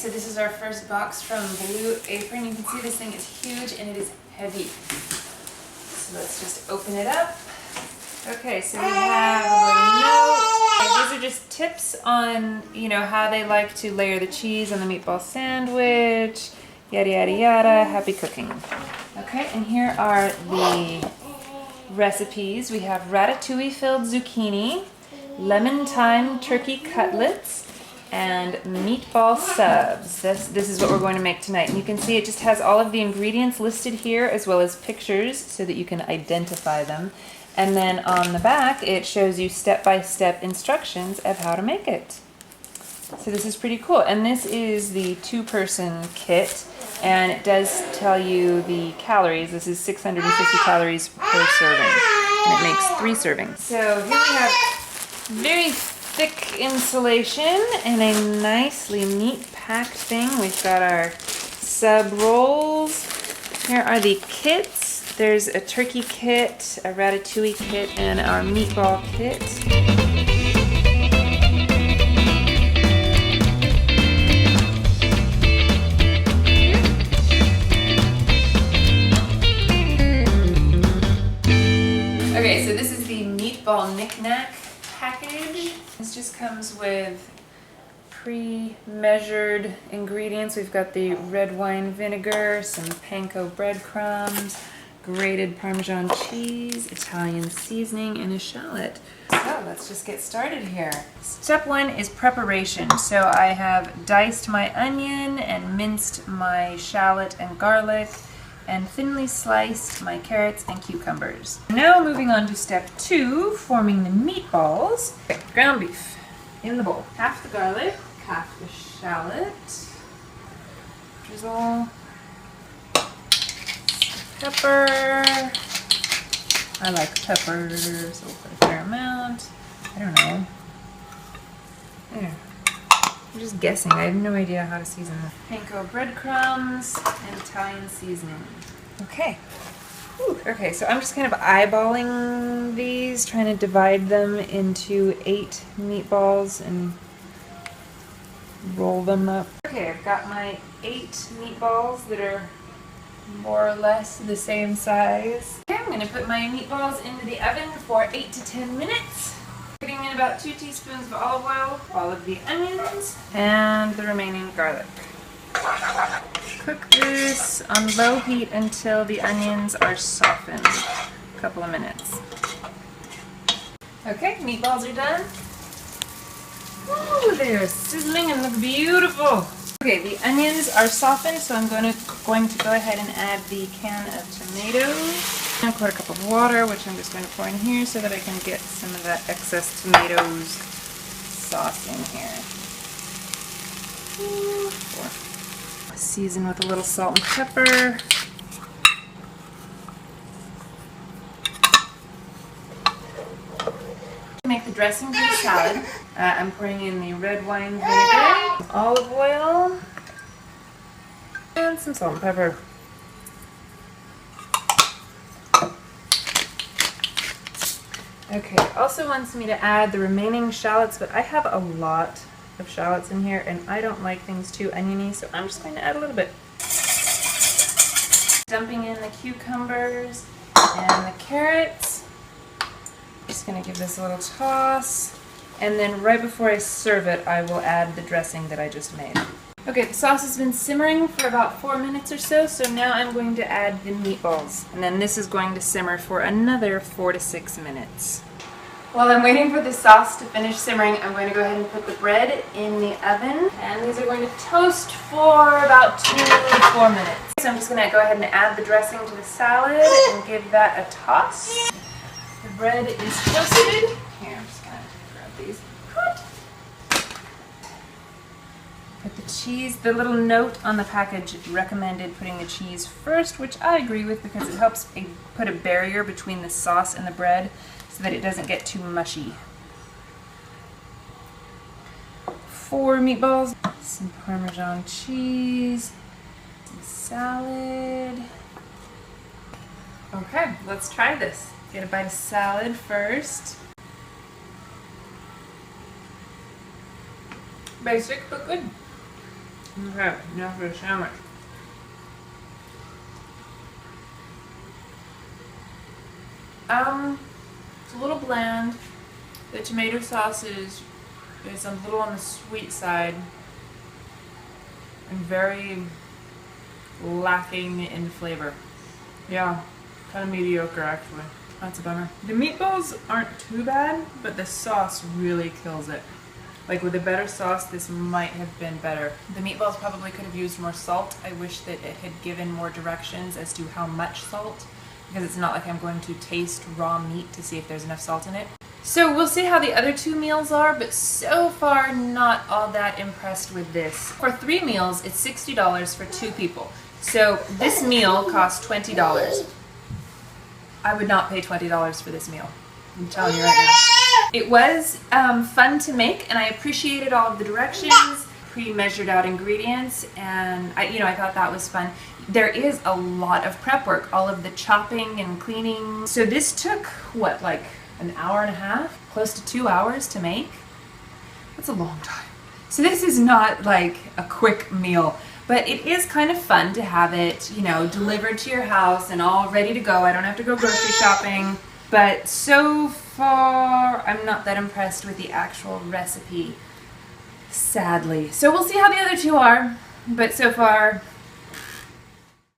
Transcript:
so this is our first box from Blue Apron. You can see this thing is huge and it is heavy. So let's just open it up. Okay, so we have a little note. These are just tips on, how they like to layer the cheese on the meatball sandwich, yada, yada, yada. Happy cooking. Okay, and here are the recipes. We have ratatouille-filled zucchini, lemon thyme turkey cutlets, and meatball subs. This is what we're going to make tonight. And you can see it just has all of the ingredients listed here as well as pictures so that you can identify them. And then on the back it shows you step-by-step instructions of how to make it. So this is pretty cool. And this is the 2-person kit, and it does tell you the calories. This is 650 calories per serving, and it makes 3 servings. So here we have very thick insulation and a nicely neat packed thing. We've got our sub rolls. Here are the kits. There's a turkey kit, a ratatouille kit, and our meatball kit. Okay, so this is the meatball knick-knack package. This just comes with pre-measured ingredients. We've got the red wine vinegar, some panko breadcrumbs, grated Parmesan cheese, Italian seasoning, and a shallot. So let's just get started here. Step 1 is preparation. So I have diced my onion and minced my shallot and garlic, and thinly sliced my carrots and cucumbers. Now moving on to step 2, forming the meatballs. Okay, ground beef in the bowl. Half the garlic, half the shallot, drizzle, pepper. I like pepper, so we'll put a fair amount. I don't know. There. I'm just guessing. I have no idea how to season this. Panko breadcrumbs and Italian seasoning. Okay. Whew. Okay, so I'm just kind of eyeballing these, trying to divide them into 8 meatballs and roll them up. Okay, I've got my 8 meatballs that are more or less the same size. Okay, I'm going to put my meatballs into the oven for 8 to 10 minutes. Putting in about 2 teaspoons of olive oil, all of the onions, and the remaining garlic. Cook this on low heat until the onions are softened. A couple of minutes. Okay, meatballs are done. Ooh, they're sizzling and look beautiful. Okay, the onions are softened, so I'm going to go ahead and add the can of tomatoes. I'm going to pour a cup of water, which I'm just going to pour in here so that I can get some of that excess tomatoes sauce in here. Season with a little salt and pepper. To make the dressing for the salad, I'm pouring in the red wine vinegar, olive oil, and some salt and pepper. Okay, it also wants me to add the remaining shallots, but I have a lot of shallots in here and I don't like things too oniony, so I'm just going to add a little bit. Dumping in the cucumbers and the carrots. Just going to give this a little toss, and then right before I serve it I will add the dressing that I just made. Okay, the sauce has been simmering for about 4 minutes or so, so now I'm going to add the meatballs. And then this is going to simmer for another 4 to 6 minutes. While I'm waiting for the sauce to finish simmering, I'm going to go ahead and put the bread in the oven. And these are going to toast for about 2 to 4 minutes. So I'm just going to go ahead and add the dressing to the salad and give that a toss. The bread is toasted. Here, I'm just going to grab these. Put the cheese, the little note on the package recommended putting the cheese first, which I agree with because it helps put a barrier between the sauce and the bread so that it doesn't get too mushy. 4 meatballs, some Parmesan cheese, some salad. Okay, let's try this. Get a bite of salad first. Basic, but good. Okay, now for the sandwich. It's a little bland. The tomato sauce is a little on the sweet side and very lacking in flavor. Yeah, kind of mediocre actually. That's a bummer. The meatballs aren't too bad, but the sauce really kills it. Like with a better sauce, this might have been better. The meatballs probably could have used more salt. I wish that it had given more directions as to how much salt, because it's not like I'm going to taste raw meat to see if there's enough salt in it. So we'll see how the other two meals are, but so far not all that impressed with this. For 3 meals, it's $60 for 2 people. So this meal cost $20. I would not pay $20 for this meal. I'm telling you right now. It was fun to make, and I appreciated all of the directions, pre-measured out ingredients, and I thought that was fun. There is a lot of prep work, all of the chopping and cleaning. So this took, what, like an hour and a half? Close to 2 hours to make? That's a long time. So this is not like a quick meal, but it is kind of fun to have it, delivered to your house and all ready to go. I don't have to go grocery shopping. But so far, I'm not that impressed with the actual recipe, sadly. So we'll see how the other two are, but so far,